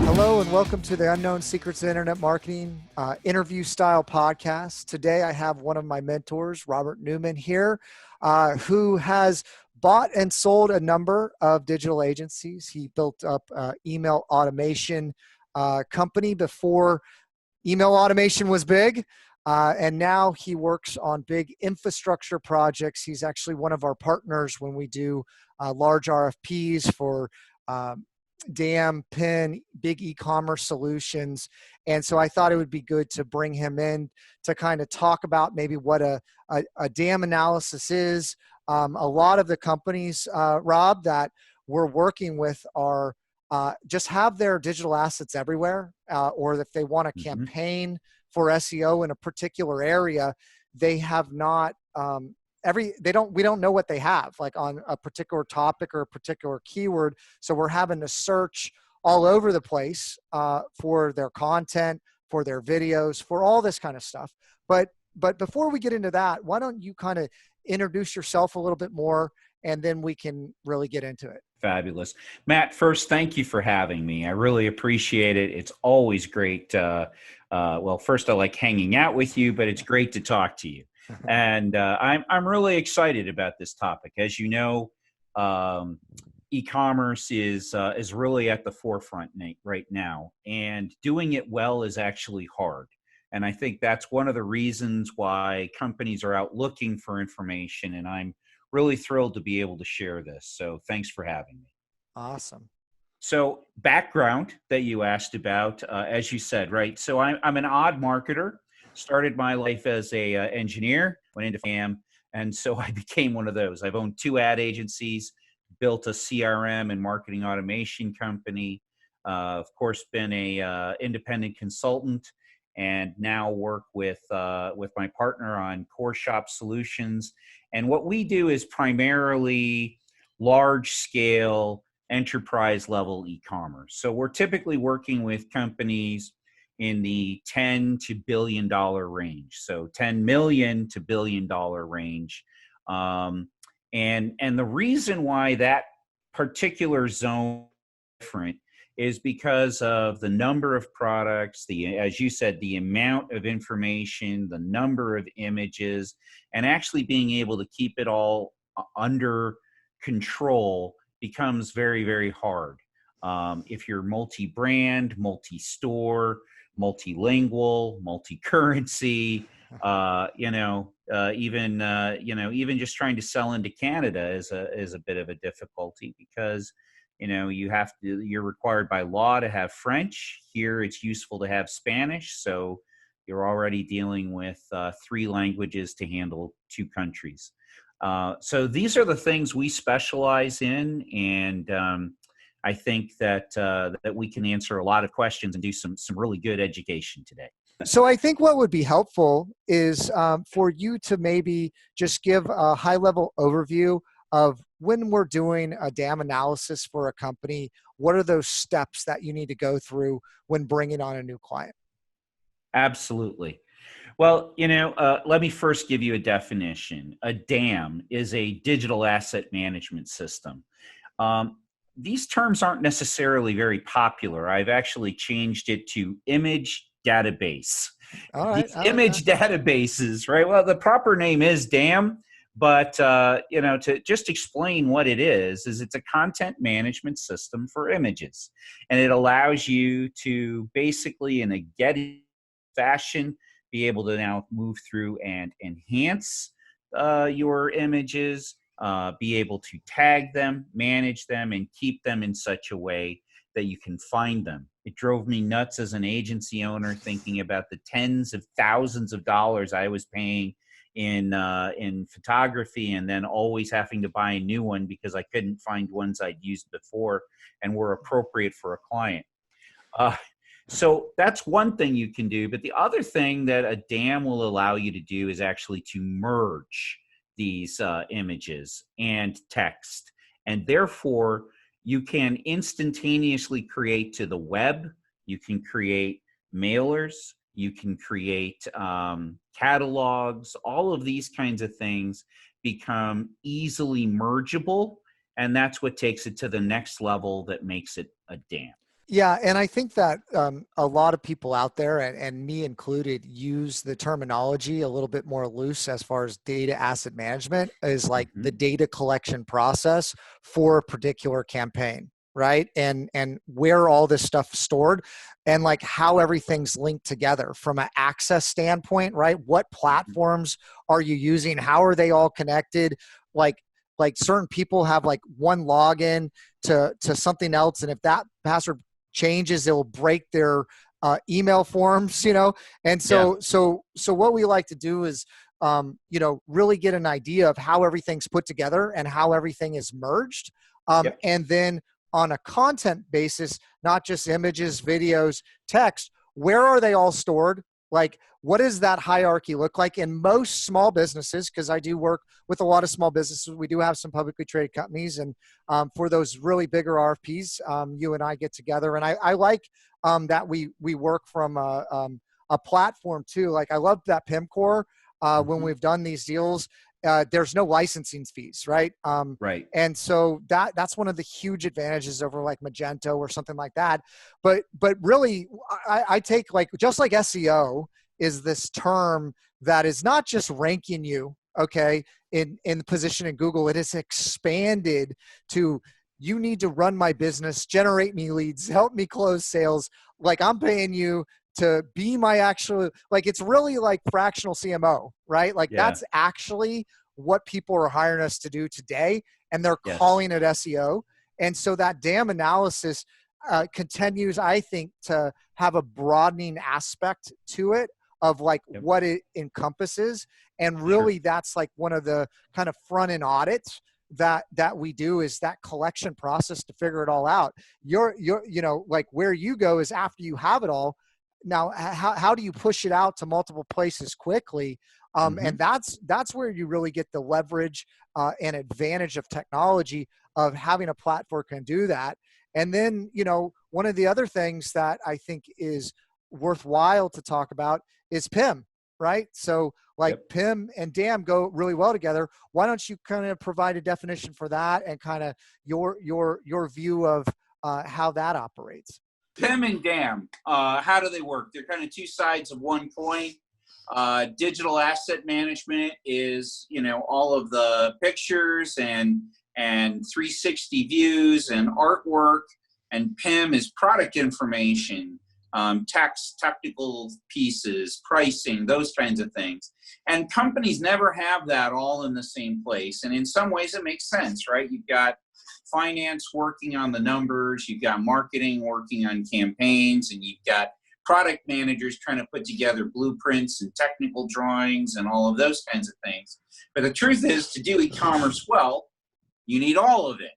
Hello and welcome to the Unknown Secrets of Internet Marketing interview style podcast. Today I have one of my mentors, Robert Neumann here, who has bought and sold a number of digital agencies. He built up an email automation company before email automation was big. And now he works on big infrastructure projects. He's actually one of our partners when we do large RFPs for DAM, PIM, big e-commerce solutions. And so I thought it would be good to bring him in to kind of talk about maybe what a DAM analysis is. A lot of the companies, Rob, that we're working with are just have their digital assets everywhere, or if they want a campaign for SEO in a particular area, they have not we don't know what they have, like on a particular topic or a particular keyword. So we're having to search all over the place for their content, for their videos, for all this kind of stuff. But before we get into that, why don't you kind of introduce yourself a little bit more, and then we can really get into it. Fabulous. Matt, first, thank you for having me. I really appreciate it. It's always great. Well, first, I like hanging out with you, but it's great to talk to you. And I'm really excited about this topic. As you know, e-commerce is really at the forefront right now, and doing it well is actually hard. And I think that's one of the reasons why companies are out looking for information, and I'm really thrilled to be able to share this. So thanks for having me. Awesome. So background that you asked about, as you said, right? So I'm an odd marketer. Started my life as a engineer, went into DAM, and so I became one of those. I've owned 2 ad agencies, built a CRM and marketing automation company, of course, been a independent consultant, and now work with my partner on Core Shop Solutions. And what we do is primarily large-scale, enterprise-level e-commerce. So we're typically working with companies in the $10 to billion range, so 10 million to $1 billion range. And the reason why that particular zone is different is because of the number of products, as you said, the amount of information, the number of images, and actually being able to keep it all under control becomes very, very hard. If you're multi-brand, multi-store, multilingual, multi-currency, even just trying to sell into Canada is a bit of a difficulty, because you're required by law to have French. Here it's useful to have Spanish, so you're already dealing with 3 languages to handle 2 countries. So these are the things we specialize in, and I think that we can answer a lot of questions and do some really good education today. So I think what would be helpful is for you to maybe just give a high-level overview of when we're doing a DAM analysis for a company. What are those steps that you need to go through when bringing on a new client? Absolutely. Well, let me first give you a definition. A DAM is a digital asset management system. These terms aren't necessarily very popular. I've actually changed it to image database. All right. These image databases, right? Well, the proper name is DAM, but to just explain what it is it's a content management system for images, and it allows you to basically, in a Getty fashion, be able to now move through and enhance your images, be able to tag them, manage them, and keep them in such a way that you can find them. It drove me nuts as an agency owner, thinking about the tens of thousands of dollars I was paying in photography, and then always having to buy a new one because I couldn't find ones I'd used before and were appropriate for a client. So that's one thing you can do. But the other thing that a DAM will allow you to do is actually to merge these images and text. And therefore, you can instantaneously create to the web. You can create mailers. You can create catalogs. All of these kinds of things become easily mergeable. And that's what takes it to the next level that makes it a DAM. Yeah, and I think that a lot of people out there, and me included, use the terminology a little bit more loose as far as data asset management is like the Hmm. data collection process for a particular campaign, right? And where all this stuff stored and like how everything's linked together from an access standpoint, right? What Hmm. platforms are you using? How are they all connected? Like like certain people have like one login to something else, and if that password changes, it'll break their email forms, and Yeah. so what we like to do is really get an idea of how everything's put together and how everything is merged, Yep. and then on a content basis, not just images, videos, text, where are they all stored? Like, what does that hierarchy look like in most small businesses? Because I do work with a lot of small businesses. We do have some publicly traded companies, and for those really bigger RFPs, you and I get together, and I like that we work from a platform too. Like I love that PIM core when Hmm. we've done these deals. There's no licensing fees, right? Right. And so that's one of the huge advantages over like Magento or something like that. But really, I take like just like SEO is this term that is not just ranking you, okay, in the position in Google. It is expanded to you need to run my business, generate me leads, help me close sales. Like I'm paying you to be my actual, like it's really like fractional CMO, right? Like Yeah. that's actually what people are hiring us to do today, and they're Yes. calling it SEO. And so that DAM analysis continues, I think, to have a broadening aspect to it of like Yep. what it encompasses. And Sure. really that's like one of the kind of front end audits that we do is that collection process to figure it all out. You're like where you go is after you have it all. Now, how do you push it out to multiple places quickly? And Hmm. that's where you really get the leverage and advantage of technology of having a platform can do that. And then, one of the other things that I think is worthwhile to talk about is PIM, right? So like Yep. PIM and DAM go really well together. Why don't you kind of provide a definition for that and kind of your view of how that operates? PIM and DAM, how do they work? They're kind of two sides of one coin. Digital asset management is, all of the pictures and 360 views and artwork, and PIM is product information, technical pieces, pricing, those kinds of things. And companies never have that all in the same place. And in some ways, it makes sense, right? You've got finance working on the numbers, you've got marketing working on campaigns, and you've got product managers trying to put together blueprints and technical drawings and all of those kinds of things. But the truth is, to do e-commerce well, you need all of it.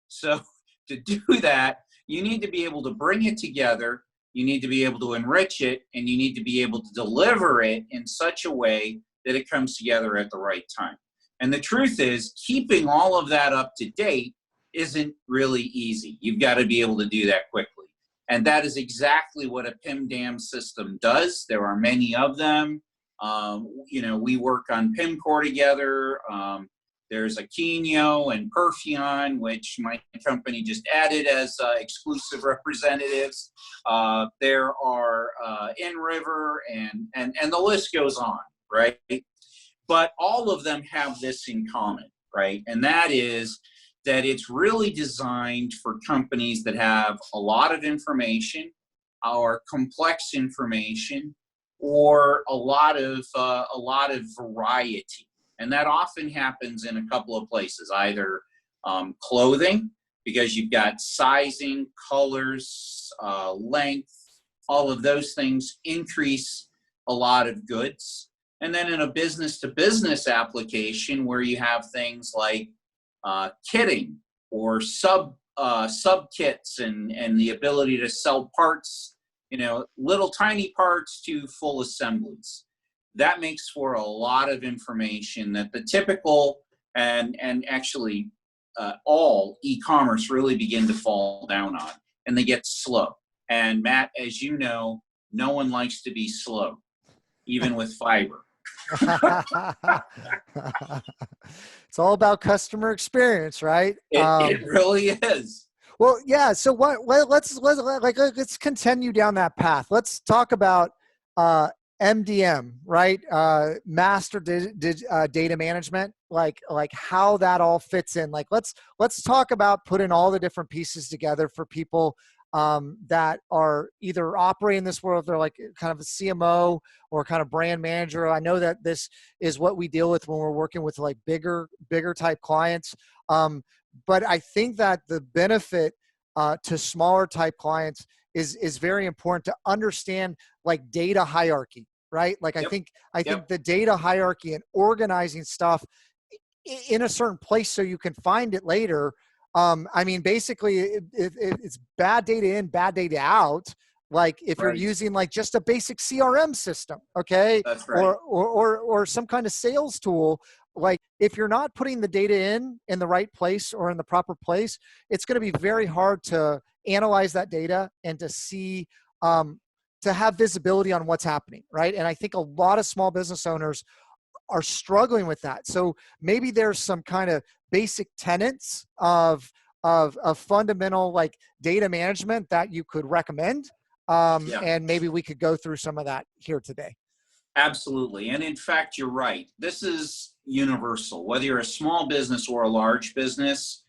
So to do that, you need to be able to bring it together, you need to be able to enrich it, and you need to be able to deliver it in such a way that it comes together at the right time. And the truth is, keeping all of that up to date isn't really easy. You've got to be able to do that quickly. And that is exactly what a PIM DAM system does. There are many of them. We work on PIM core together. There's Aquino and Perfion, which my company just added as exclusive representatives. There are InRiver, and the list goes on, right? But all of them have this in common, right? And that is that it's really designed for companies that have a lot of information or complex information or a lot of variety. And that often happens in a couple of places, either clothing, because you've got sizing, colors, length, all of those things increase a lot of goods. And then in a business-to-business application where you have things like kitting or sub kits and the ability to sell parts, little tiny parts to full assemblies. That makes for a lot of information that the typical and actually all e-commerce really begin to fall down on, and they get slow. And Matt, as you know, no one likes to be slow, even with fiber. It's all about customer experience, right? It really is. Well, yeah. So let's continue down that path. Let's talk about MDM, right? Data management, like how that all fits in. Like let's talk about putting all the different pieces together for people that are either operating in this world. They're like kind of a CMO or kind of brand manager. I know that this is what we deal with when we're working with like bigger type clients. But I think that the benefit to smaller type clients is very important to understand like data hierarchy, right? Like Yep. I think the data hierarchy and organizing stuff in a certain place so you can find it later. I mean, basically, it's bad data in, bad data out. Like if you're using like just a basic CRM system, okay, That's right. or some kind of sales tool, like if you're not putting the data in the right place or in the proper place, it's going to be very hard to analyze that data and to see to have visibility on what's happening, right? And I think a lot of small business owners are struggling with that. So maybe there's some kind of basic tenets of fundamental like data management that you could recommend. And maybe we could go through some of that here today. Absolutely. And in fact, you're right. This is universal. Whether you're a small business or a large business,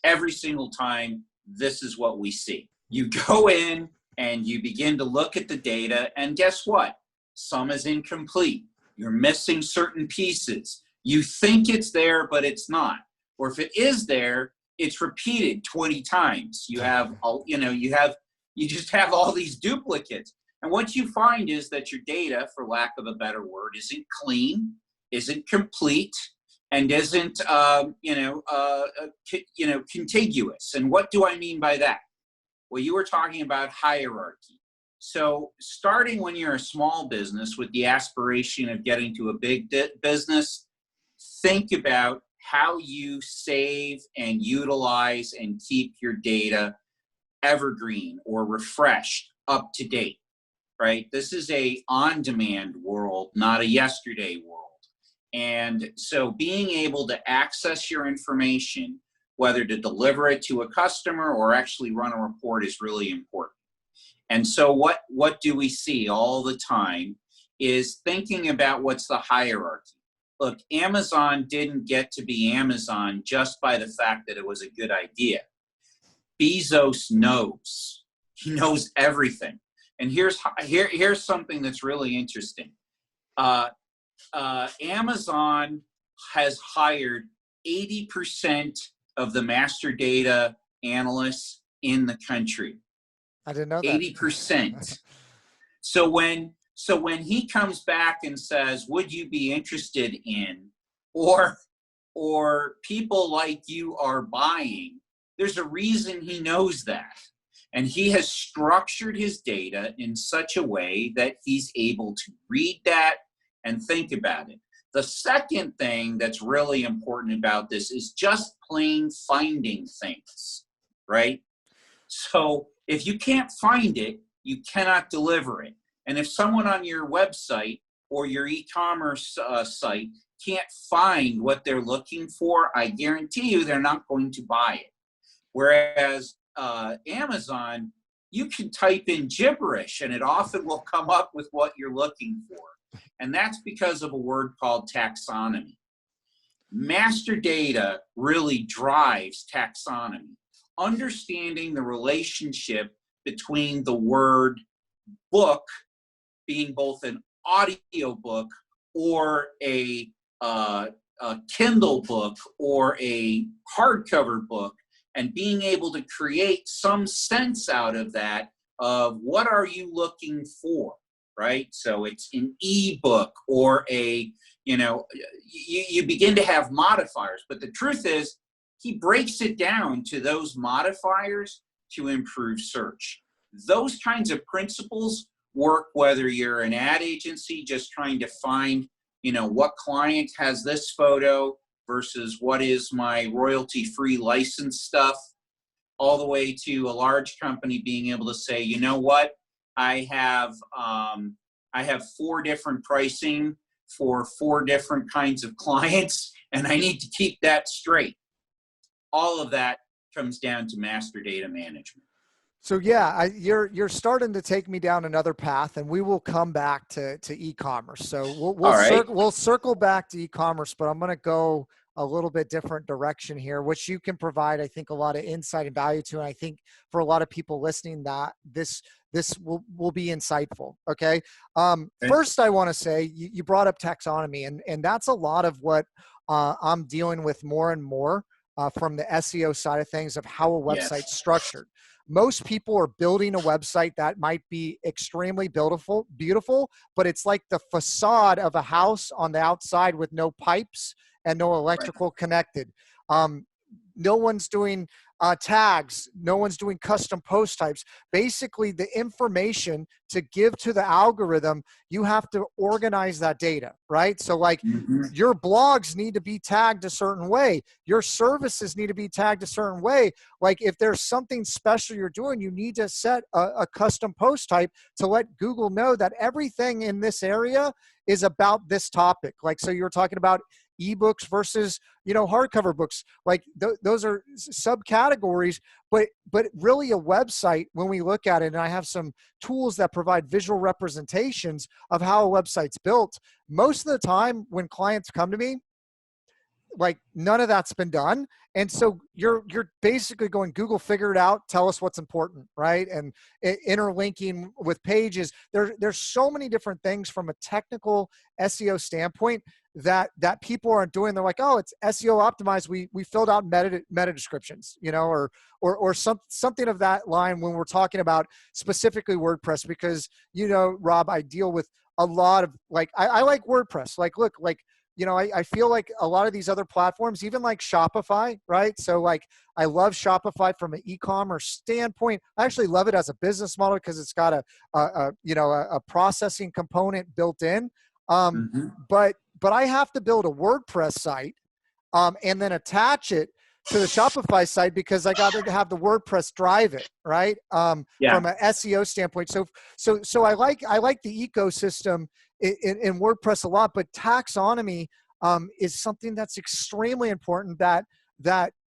every single time, this is what we see. You go in and you begin to look at the data, and guess what? Some is incomplete. You're missing certain pieces. You think it's there, but it's not. Or if it is there, it's repeated 20 times. You have, you just have all these duplicates. And what you find is that your data, for lack of a better word, isn't clean, isn't complete, and isn't, contiguous. And what do I mean by that? Well, you were talking about hierarchy. So starting when you're a small business with the aspiration of getting to a big business, think about how you save and utilize and keep your data evergreen or refreshed, up to date, right? This is a on-demand world, not a yesterday world. And so being able to access your information, whether to deliver it to a customer or actually run a report, is really important. And so what do we see all the time is thinking about what's the hierarchy. Look, Amazon didn't get to be Amazon just by the fact that it was a good idea. Bezos knows. He knows everything. And here's something that's really interesting. Amazon has hired 80% of the master data analysts in the country. I didn't know that. 80%. So when he comes back and says, would you be interested in, or people like you are buying, there's a reason he knows that. And he has structured his data in such a way that he's able to read that and think about it. The second thing that's really important about this is just plain finding things, right? So if you can't find it, you cannot deliver it. And if someone on your website or your e-commerce site can't find what they're looking for, I guarantee you they're not going to buy it. Whereas Amazon, you can type in gibberish and it often will come up with what you're looking for. And that's because of a word called taxonomy. Master data really drives taxonomy. Understanding the relationship between the word book being both an audio book or a Kindle book or a hardcover book, and being able to create some sense out of that of what are you looking for, right? So it's an ebook or you begin to have modifiers. But the truth is, he breaks it down to those modifiers to improve search. Those kinds of principles work whether you're an ad agency just trying to find, what client has this photo versus what is my royalty-free license stuff, all the way to a large company being able to say, you know what, I have 4 different pricing for 4 different kinds of clients, and I need to keep that straight. All of that comes down to master data management. So yeah, you're starting to take me down another path, and we will come back to e-commerce. So All right. we'll circle back to e-commerce, but I'm going to go a little bit different direction here, which you can provide, I think, a lot of insight and value to. And I think for a lot of people listening, that this will be insightful. Okay. First, I want to say you brought up taxonomy, and that's a lot of what I'm dealing with more and more from the SEO side of things, of how a website's structured. Most people are building a website that might be extremely beautiful, but it's like the facade of a house on the outside with no pipes and no electrical connected. No one's doing tags. No one's doing custom post types. Basically, the information to give to the algorithm, you have to organize that data, right? So like your blogs need to be tagged a certain way. Your services need to be tagged a certain way. Like if there's something special you're doing, you need to set a custom post type to let Google know that everything in this area is about this topic. Like, so you were talking about ebooks versus, hardcover books. Like those are subcategories, but really a website, when we look at it, and I have some tools that provide visual representations of how a website's built. Most of the time when clients come to me, like none of that's been done. And so you're basically going, Google, figure it out. Tell us what's important, right? And interlinking with pages. There's so many different things from a technical SEO standpoint that people aren't doing. They're like, oh, it's SEO optimized. We filled out meta descriptions, or something of that line when we're talking about specifically WordPress, because, Rob, I deal with a lot of I like WordPress. I feel like a lot of these other platforms, even like Shopify, right? So I love Shopify from an e-commerce standpoint. I actually love it as a business model because it's got a processing component built in. But I have to build a WordPress site and then attach it to the Shopify site because I got to have the WordPress drive it, right? From an SEO standpoint. So I like the ecosystem in WordPress a lot, but taxonomy is something that's extremely important that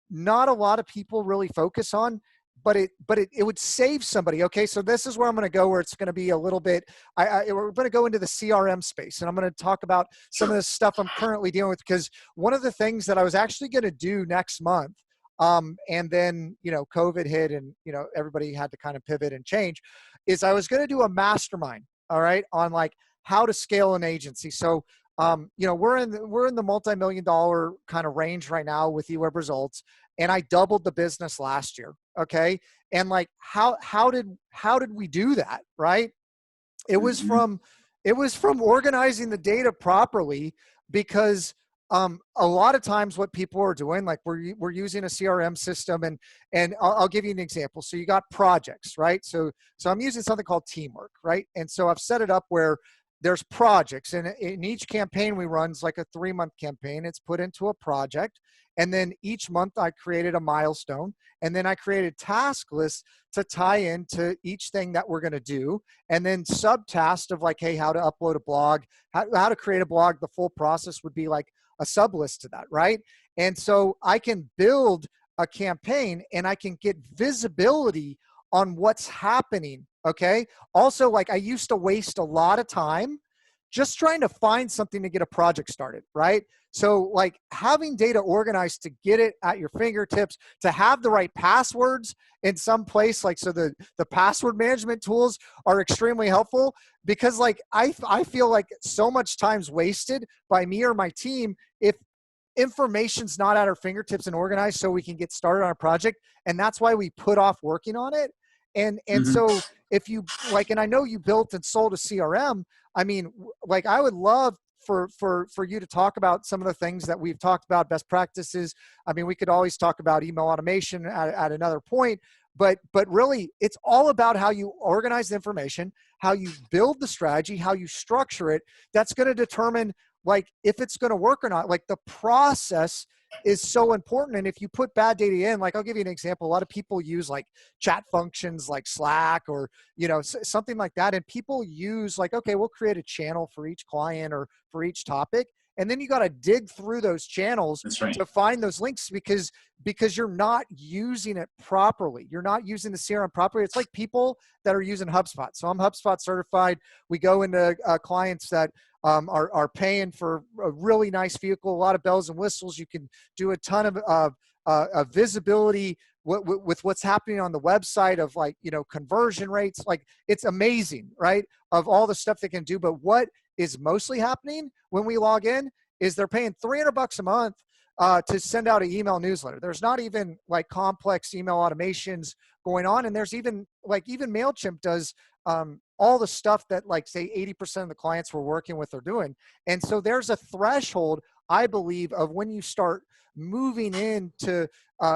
not a lot of people really focus on, but it would save somebody. Okay, so this is where I'm going to go, where it's going to be a little bit, we're going to go into the CRM space, and I'm going to talk about some of the stuff I'm currently dealing with, because one of the things that I was actually going to do next month, and then, COVID hit and, everybody had to kind of pivot and change, is I was going to do a mastermind, all right, on how to scale an agency. So, we're in the multi-million-dollar kind of range right now with eWeb Results, and I doubled the business last year. Okay, and how did we do that? Right? It was from organizing the data properly, because a lot of times what people are doing, we're using a CRM system, and I'll give you an example. So you got projects, right? So I'm using something called Teamwork, right? And so I've set it up where there's projects, and in each campaign we run, it's like a 3-month campaign. It's put into a project, and then each month I created a milestone, and then I created task lists to tie into each thing that we're going to do, and then subtasks of hey, how to upload a blog, how to create a blog. The full process would be like a sub list to that, right? And so I can build a campaign, and I can get visibility on what's happening. Okay. Also, I used to waste a lot of time just trying to find something to get a project started, right? So having data organized to get it at your fingertips, to have the right passwords in some place, so the password management tools are extremely helpful, because I feel like so much time's wasted by me or my team if information's not at our fingertips and organized so we can get started on a project. And that's why we put off working on it. And so if you and I know you built and sold a CRM, I mean, I would love for you to talk about some of the things that we've talked about, best practices. I mean, we could always talk about email automation at another point, but really it's all about how you organize the information, how you build the strategy, how you structure it. That's going to determine if it's going to work or not. The process is so important. And if you put bad data in, I'll give you an example. A lot of people use chat functions like Slack or, something like that. And people use okay, we'll create a channel for each client or for each topic. And then you got to dig through those channels That's right. to find those links because you're not using it properly. You're not using the CRM properly. It's like people that are using HubSpot. So I'm HubSpot certified. We go into clients that are paying for a really nice vehicle, a lot of bells and whistles. You can do a ton of visibility with what's happening on the website of, like, you know, conversion rates. Like, it's amazing, right? Of all the stuff they can do. But what is mostly happening when we log in is they're paying $300 a month to send out an email newsletter. There's not even like complex email automations going on. And there's even MailChimp does all the stuff that, like, say 80% of the clients we're working with are doing. And so there's a threshold, I believe, of when you start moving into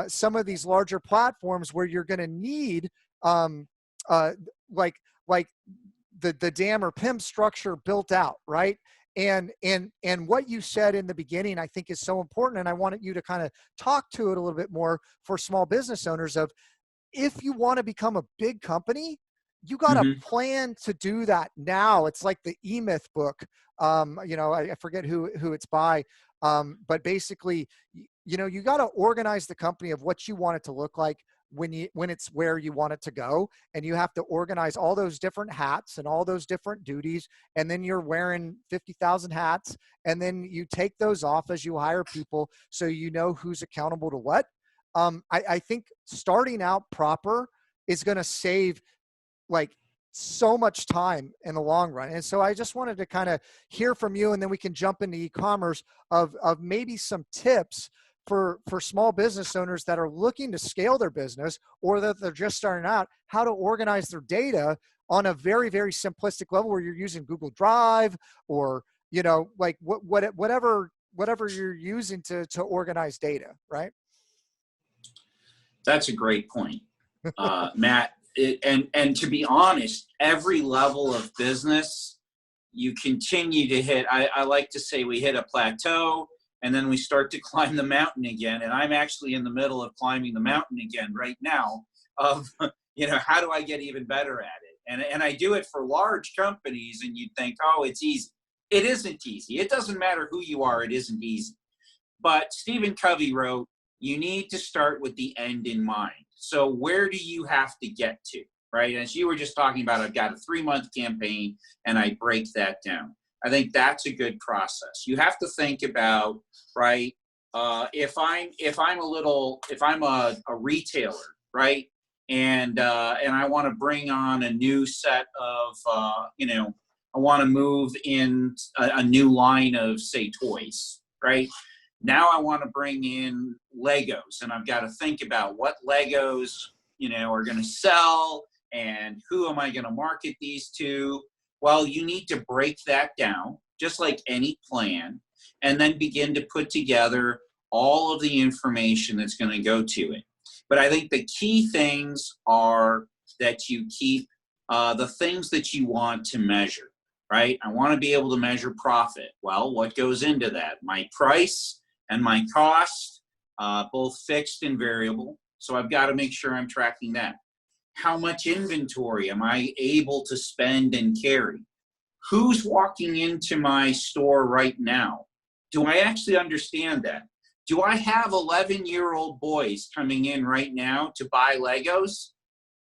some of these larger platforms where you're going to need like the DAM or PIM structure built out, right? And what you said in the beginning, I think, is so important. And I wanted you to kind of talk to it a little bit more for small business owners of, if you want to become a big company, you got to plan to do that now. It's like the E-Myth book. You know, I forget who it's by. But basically, you know, you got to organize the company of what you want it to look like when it's where you want it to go. And you have to organize all those different hats and all those different duties. And then you're wearing 50,000 hats. And then you take those off as you hire people, so you know who's accountable to what. I think starting out proper is going to save, like, so much time in the long run. And so I just wanted to kind of hear from you, and then we can jump into e-commerce of maybe some tips for small business owners that are looking to scale their business, or that they're just starting out, how to organize their data on a very, very simplistic level, where you're using Google Drive, or, you know, like whatever you're using to organize data, right? That's a great point, Matt. And to be honest, every level of business, you continue to hit, I like to say we hit a plateau, and then we start to climb the mountain again. And I'm actually in the middle of climbing the mountain again right now of, you know, how do I get even better at it? And I do it for large companies, and you'd think, oh, it's easy. It isn't easy. It doesn't matter who you are. It isn't easy. But Stephen Covey wrote, you need to start with the end in mind. So where do you have to get to, right? As you were just talking about, I've got a 3-month campaign, and I break that down. I think that's a good process. You have to think about, right, if I'm a retailer, right, and I want to bring on a new set of, you know, I want to move in a new line of, say, toys, right? Now I want to bring in Legos, and I've got to think about what Legos, you know, are going to sell, and who am I going to market these to? Well, you need to break that down, just like any plan, and then begin to put together all of the information that's going to go to it. But I think the key things are that you keep the things that you want to measure, right? I want to be able to measure profit. Well, what goes into that? My price and my cost, both fixed and variable. So I've got to make sure I'm tracking that. How much inventory am I able to spend and carry? Who's walking into my store right now? Do I actually understand that? Do I have 11-year-old boys coming in right now to buy Legos?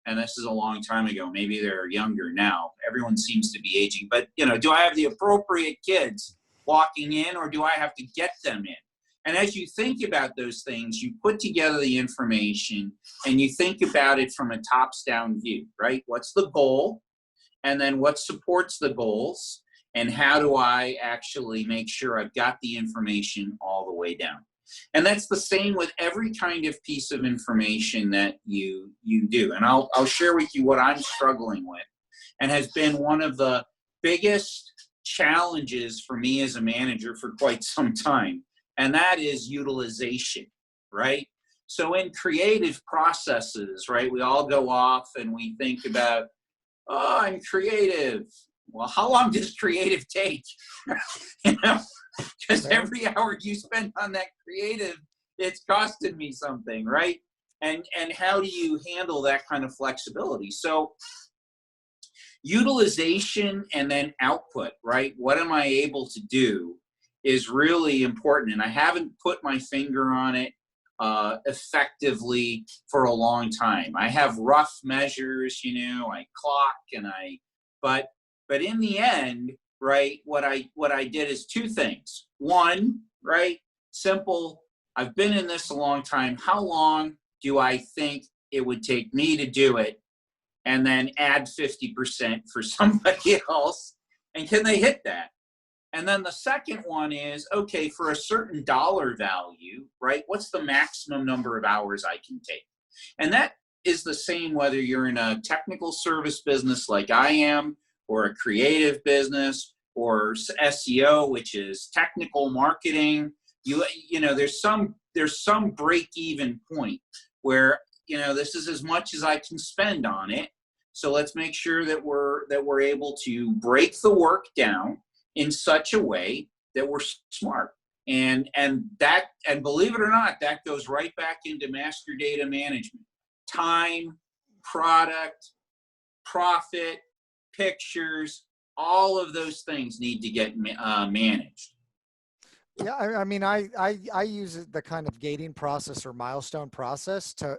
And this is a long time ago. Maybe they're younger now. Everyone seems to be aging. But, you know, do I have the appropriate kids walking in, or do I have to get them in? And as you think about those things, you put together the information, and you think about it from a tops-down view, right? What's the goal? And then what supports the goals? And how do I actually make sure I've got the information all the way down? And that's the same with every kind of piece of information that you do. And I'll share with you what I'm struggling with, and has been one of the biggest challenges for me as a manager for quite some time. And that is utilization, right? So in creative processes, right, we all go off and we think about, oh, I'm creative. Well, how long does creative take? You know, because every hour you spend on that creative, it's costing me something, right? And how do you handle that kind of flexibility? So utilization and then output, right? What am I able to do? is really important. And I haven't put my finger on it effectively for a long time. I have rough measures, I clock but in the end, right, what I did is two things. One, right, simple, I've been in this a long time. How long do I think it would take me to do it? And then add 50% for somebody else. And can they hit that? And then the second one is, okay, for a certain dollar value, right, what's the maximum number of hours I can take? And that is the same whether you're in a technical service business like I am, or a creative business, or SEO, which is technical marketing. There's some break-even point where this is as much as I can spend on it. So let's make sure that we're able to break the work down in such a way that we're smart. And believe it or not, that goes right back into master data management. Time, product, profit, pictures, all of those things need to get managed. Yeah, I mean, I use the kind of gating process or milestone process to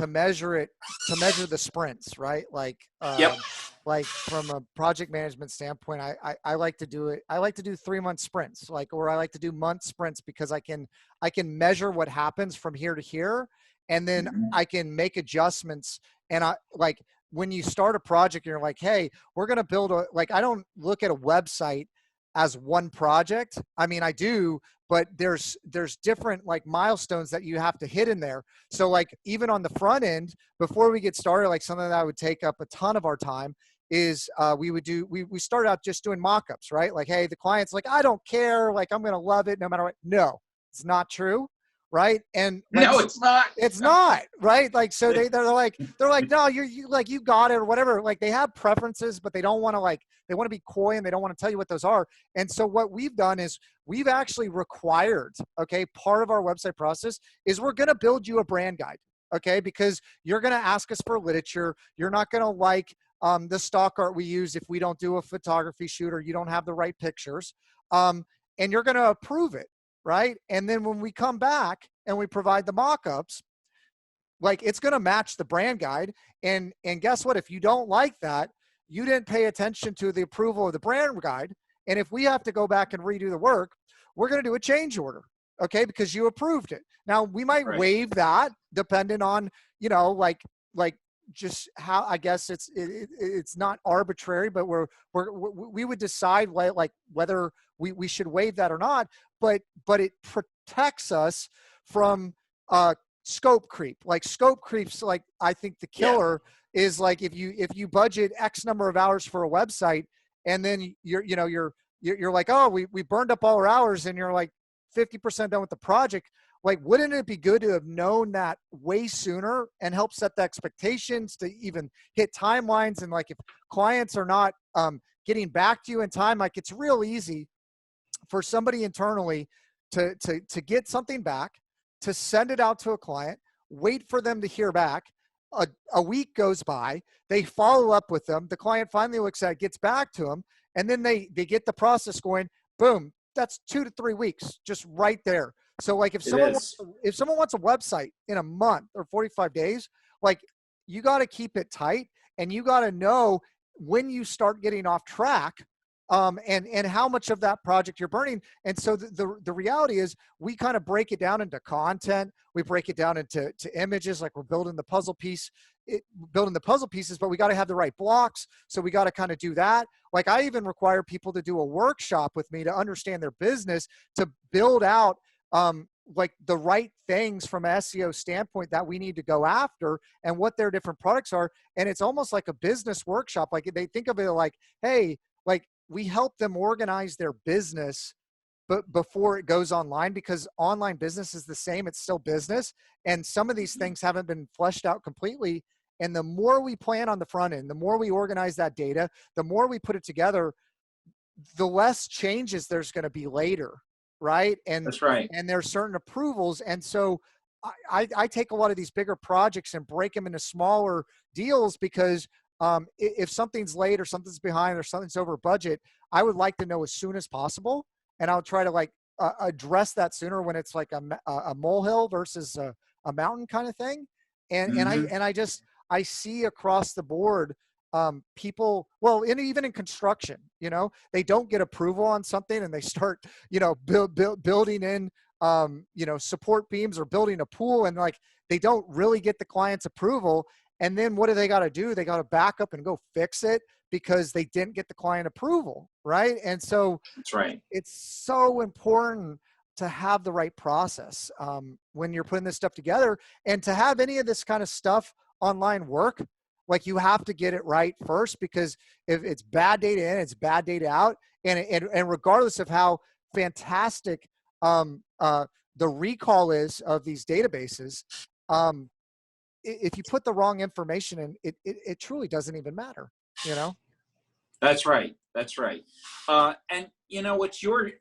measure it, to measure the sprints, right? Like, like from a project management standpoint, I like to do it. I like to do 3-month sprints, or I like to do month sprints because I can measure what happens from here to here, and then I can make adjustments. And when you start a project, you're like, hey, we're going to build I don't look at a website as one project. I mean, I do, but there's different milestones that you have to hit in there. So even on the front end, before we get started, something that would take up a ton of our time is we started out just doing mock-ups, right? Hey, the client's I don't care. I'm going to love it no matter what. No, it's not true. Right. And no, it's not. It's not, right? So they're like, no, you got it or whatever. They have preferences, but they don't want to they want to be coy and they don't want to tell you what those are. And so what we've done is we've actually required, okay, part of our website process is we're going to build you a brand guide, okay? Because you're going to ask us for literature. You're not going to like the stock art we use if we don't do a photography shoot or you don't have the right pictures. And you're going to approve it. Right. And then when we come back and we provide the mock-ups, it's going to match the brand guide. And guess what? If you don't like that, you didn't pay attention to the approval of the brand guide. And if we have to go back and redo the work, we're going to do a change order. Okay. Because you approved it. Now we might waive that depending on, just how, I guess it's not arbitrary, but we would decide whether we should waive that or not, but it protects us from scope creep. Scope creeps, I think the killer is if you budget X number of hours for a website and then you're like, oh, we burned up all our hours and you're 50% done with the project. Wouldn't it be good to have known that way sooner and help set the expectations to even hit timelines? And if clients are not getting back to you in time, it's real easy for somebody internally to get something back, to send it out to a client, wait for them to hear back. A week goes by, they follow up with them. The client finally looks at it, gets back to them, and then they get the process going. Boom, that's 2 to 3 weeks, just right there. So if someone wants a website in a month or 45 days, you got to keep it tight and you got to know when you start getting off track, and how much of that project you're burning. And so the reality is we kind of break it down into content. We break it down into images, we're building the puzzle pieces, but we got to have the right blocks. So we got to kind of do that. I even require people to do a workshop with me to understand their business, to build out the right things from an SEO standpoint that we need to go after and what their different products are. And it's almost like a business workshop. They think of it hey, we help them organize their business but before it goes online, because online business is the same. It's still business. And some of these things haven't been fleshed out completely. And the more we plan on the front end, the more we organize that data, the more we put it together, the less changes there's going to be later. Right. And that's right. And there's certain approvals. And so I take a lot of these bigger projects and break them into smaller deals because if something's late or something's behind or something's over budget, I would like to know as soon as possible. and I'll try to like address that sooner when it's like a molehill versus a mountain kind of thing. I see across the board, people, well, even in construction, you know, they don't get approval on something and they start, you know, building in, you know, support beams or building a pool, and like, they don't really get the client's approval. And then what do they got to do? They got to back up and go fix it because they didn't get the client approval. Right. And so That's right. it's so important to have the right process when you're putting this stuff together, and to have any of this kind of stuff online work. Like, you have to get it right first, because if it's bad data in, it's bad data out. And regardless of how fantastic the recall is of these databases, if you put the wrong information in, it truly doesn't even matter, you know? That's right. That's right. And you know, what you're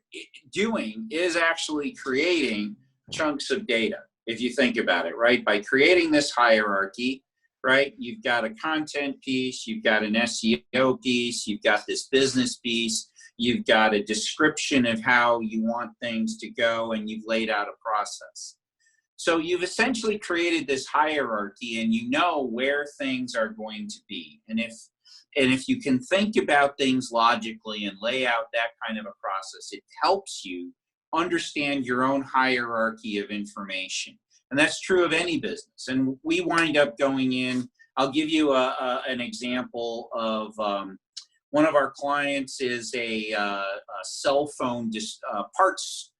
doing is actually creating chunks of data, if you think about it, right? By creating this hierarchy, right? You've got a content piece, you've got an SEO piece, you've got this business piece, you've got a description of how you want things to go, and you've laid out a process. So you've essentially created this hierarchy, and you know where things are going to be. And if you can think about things logically and lay out that kind of a process, it helps you understand your own hierarchy of information. And that's true of any business. And we wind up going in, I'll give you an example of one of our clients is a cell phone parts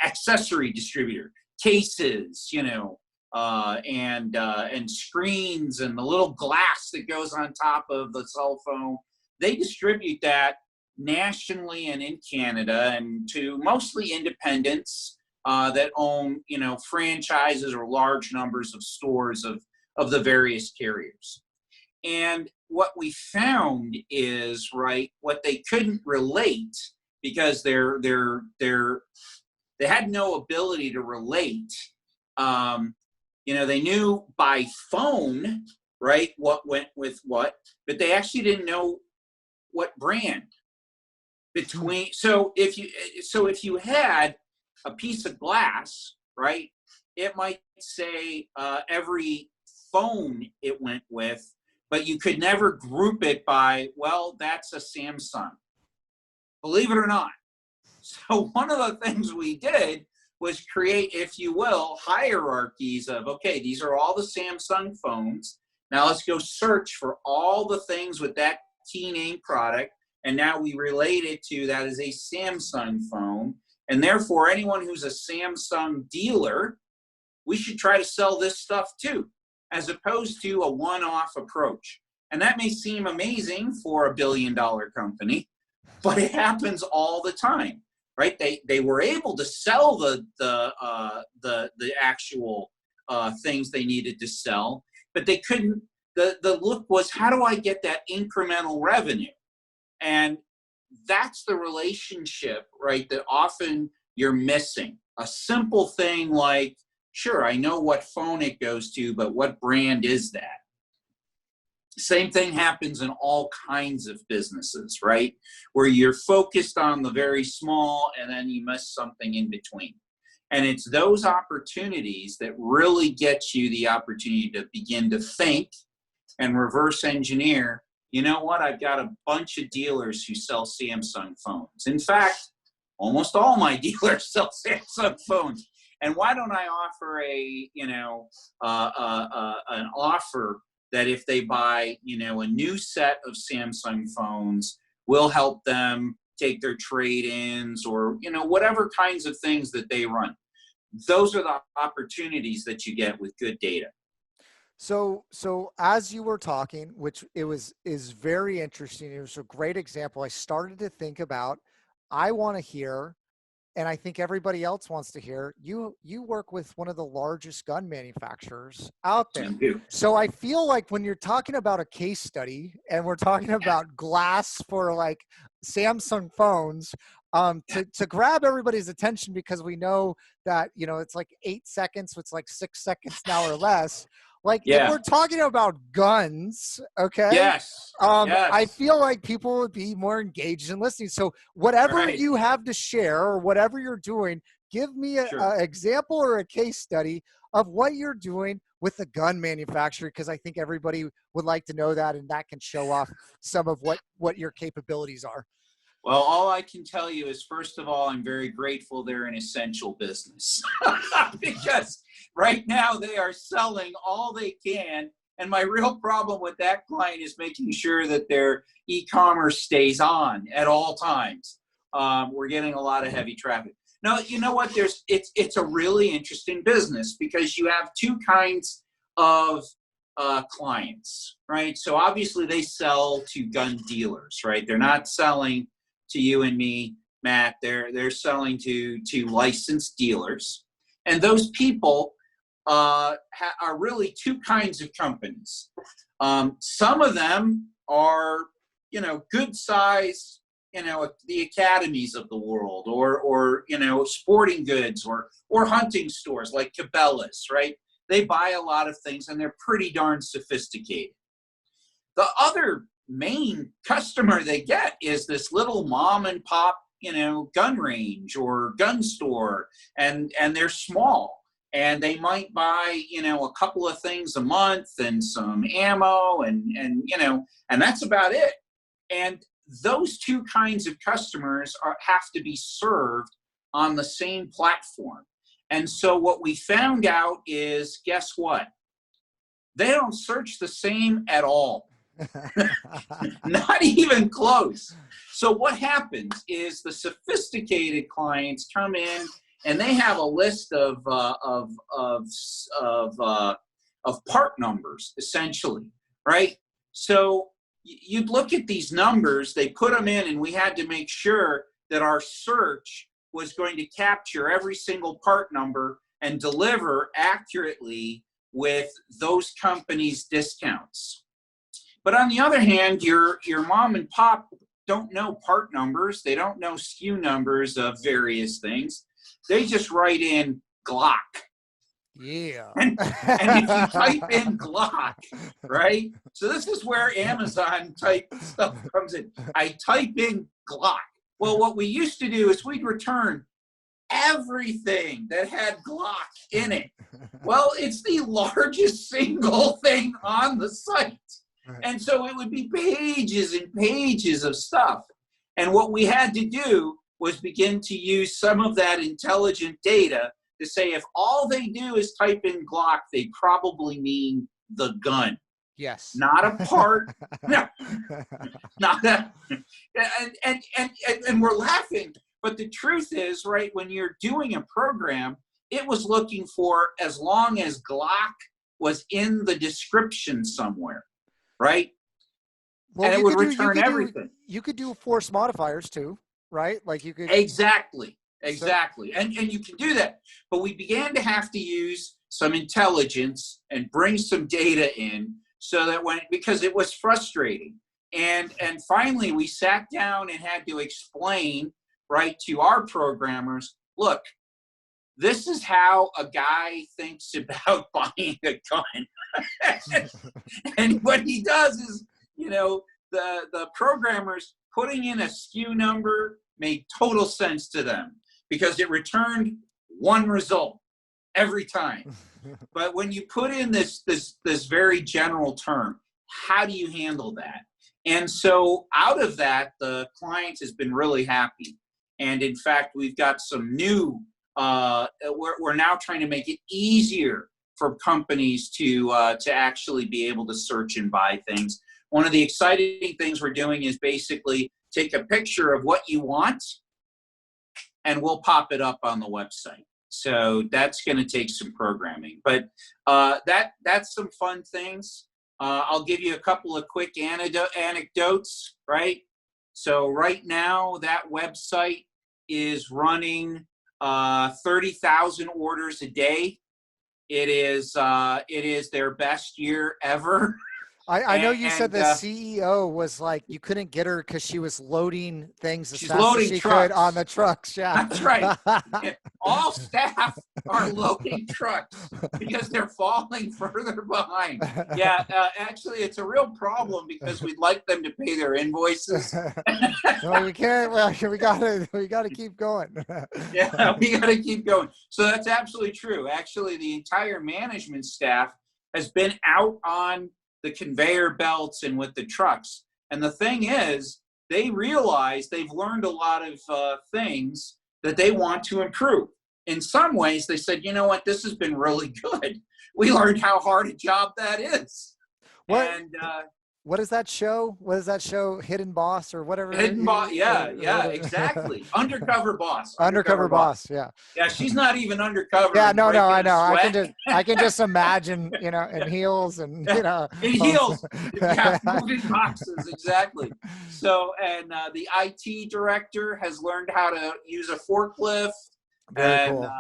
accessory distributor, cases, you know, and screens and the little glass that goes on top of the cell phone. They distribute that nationally and in Canada, and to mostly independents that own, you know, franchises or large numbers of stores of the various carriers. And what we found is, right, what they couldn't relate, because they had no ability to relate. You know, they knew by phone, right, what went with what, but they actually didn't know what brand. So if you had a piece of glass, right, it might say every phone it went with, but you could never group it by, well, that's a Samsung, believe it or not. So one of the things we did was create, if you will, hierarchies of, okay, these are all the Samsung phones. Now let's go search for all the things with that key name product. And now we relate it to that as a Samsung phone. And therefore, anyone who's a Samsung dealer, we should try to sell this stuff too, as opposed to a one-off approach. And that may seem amazing for a billion-dollar company, but it happens all the time, right? They were able to sell the actual things they needed to sell, but they couldn't. The look was, how do I get that incremental revenue? And that's the relationship, right, that often you're missing. A simple thing like, sure, I know what phone it goes to, but what brand is that? Same thing happens in all kinds of businesses, right? Where you're focused on the very small and then you miss something in between. And it's those opportunities that really get you the opportunity to begin to think and reverse engineer. You know what? I've got a bunch of dealers who sell Samsung phones. In fact, almost all my dealers sell Samsung phones. And why don't I offer an offer that if they buy, you know, a new set of Samsung phones, will help them take their trade-ins or, you know, whatever kinds of things that they run. Those are the opportunities that you get with good data. So as you were talking, which is very interesting. It was a great example. I started to think about, I want to hear, and I think everybody else wants to hear, you work with one of the largest gun manufacturers out there. So I feel like when you're talking about a case study and we're talking about glass for like Samsung phones, to grab everybody's attention, because we know that, you know, it's like 8 seconds, so it's like 6 seconds now or less. Like if Yeah. we're talking about guns, okay? Yes. I Yes. feel like people would be more engaged in listening. So whatever Right. you have to share or whatever you're doing, give me an Sure. example or a case study of what you're doing with the gun manufacturer, because I think everybody would like to know that, and that can show off some of what your capabilities are. Well, all I can tell you is, first of all, I'm very grateful they're an essential business because right now they are selling all they can. And my real problem with that client is making sure that their e-commerce stays on at all times. We're getting a lot of heavy traffic. No, you know what? It's a really interesting business because you have two kinds of clients, right? So obviously they sell to gun dealers, right? They're not selling to you and me, Matt. They're selling to licensed dealers, and those people are really two kinds of companies. Some of them are, good size, the academies of the world, or sporting goods, or hunting stores like Cabela's, right? They buy a lot of things, and they're pretty darn sophisticated. The other main customer they get is this little mom and pop, gun range or gun store, and they're small, and they might buy, a couple of things a month and some ammo, and that's about it. And those two kinds of customers have to be served on the same platform. And so what we found out is, guess what? They don't search the same at all. Not even close. So what happens is the sophisticated clients come in and they have a list of part numbers, essentially, right? So you'd look at these numbers, they put them in, and we had to make sure that our search was going to capture every single part number and deliver accurately with those companies' discounts. But on the other hand, your mom and pop don't know part numbers. They don't know SKU numbers of various things. They just write in Glock. Yeah. And if you type in Glock, right? So this is where Amazon type stuff comes in. I type in Glock. Well, what we used to do is we'd return everything that had Glock in it. Well, it's the largest single thing on the site. And so it would be pages and pages of stuff. And what we had to do was begin to use some of that intelligent data to say, if all they do is type in Glock, they probably mean the gun. Yes. Not a part. No, not that. And we're laughing. But the truth is, right, when you're doing a program, it was looking for as long as Glock was in the description somewhere, right? Well, and it would return everything. You could do force modifiers too, right? Like you could. Exactly. And you can do that. But we began to have to use some intelligence and bring some data in so that because it was frustrating. And finally we sat down and had to explain, right, to our programmers, look, this is how a guy thinks about buying a gun. And what he does is, the programmers putting in a SKU number made total sense to them because it returned one result every time. But when you put in this very general term, how do you handle that? And so out of that, the client has been really happy. And in fact, we've got some new, we're now trying to make it easier for companies to actually be able to search and buy things. One of the exciting things we're doing is basically take a picture of what you want and we'll pop it up on the website. So that's going to take some programming, but that's some fun things. I'll give you a couple of quick anecdotes, right? So right now that website is running 30,000 orders a day. It is their best year ever. I know you said And the CEO was like, you couldn't get her because she was loading things as she's fast as loading she trucks. could on the trucks. Yeah. That's right. All staff are loading trucks because they're falling further behind. Yeah, actually, it's a real problem because we'd like them to pay their invoices. No, we can't. Well, we gotta keep going. Yeah, we got to keep going. So that's absolutely true. Actually, the entire management staff has been out on the conveyor belts and with the trucks. And the thing is, they realize they've learned a lot of things that they want to improve. In some ways, they said, you know what, this has been really good. We learned how hard a job that is. What? And what is that show? What is that show? Hidden Boss or whatever? Hidden Boss, yeah, exactly. Undercover Boss. Undercover Boss, yeah. Yeah, she's not even undercover. Yeah, no, I know. I can just imagine, in heels and in heels, yeah, moving boxes, exactly. So, and the IT director has learned how to use a forklift. Very cool.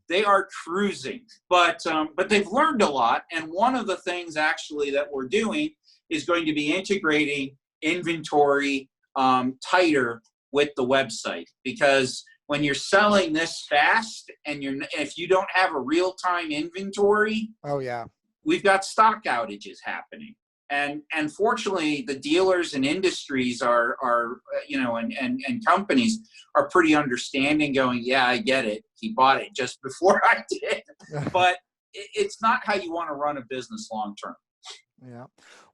They are cruising, but they've learned a lot. And one of the things actually that we're doing is going to be integrating inventory tighter with the website, because when you're selling this fast and if you don't have a real-time inventory, oh yeah, we've got stock outages happening. And fortunately, the dealers and industries are and companies are pretty understanding, going, yeah, I get it. He bought it just before I did. But it's not how you want to run a business long term. Yeah.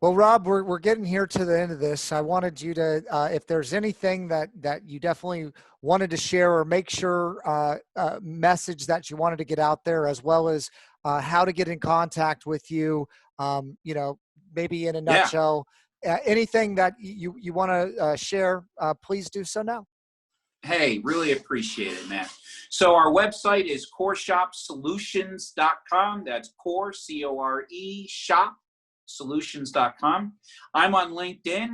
Well, Rob, we're getting here to the end of this. I wanted you to, if there's anything that you definitely wanted to share or make sure message that you wanted to get out there, as well as how to get in contact with you, maybe in a nutshell, anything that you want to share, please do so now. Hey, really appreciate it, Matt. So our website is coreshopsolutions.com. That's core, C-O-R-E, shop. solutions.com. I'm on LinkedIn.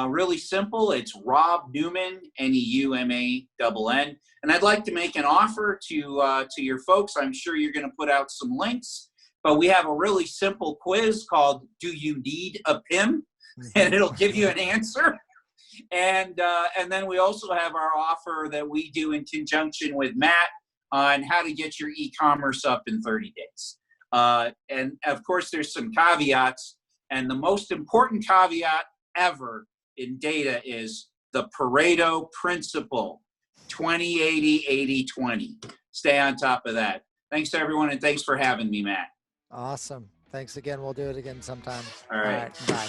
Really simple. It's Rob Neumann, Neumann. And I'd like to make an offer to your folks. I'm sure you're going to put out some links, but we have a really simple quiz called "Do You Need a PIM?" and it'll give you an answer. And then we also have our offer that we do in conjunction with Matt on how to get your e-commerce up in 30 days. And of course, there's some caveats. And the most important caveat ever in data is the Pareto principle, 20-80-80-20. Stay on top of that. Thanks to everyone, and thanks for having me, Matt. Awesome. Thanks again. We'll do it again sometime. All right. Bye.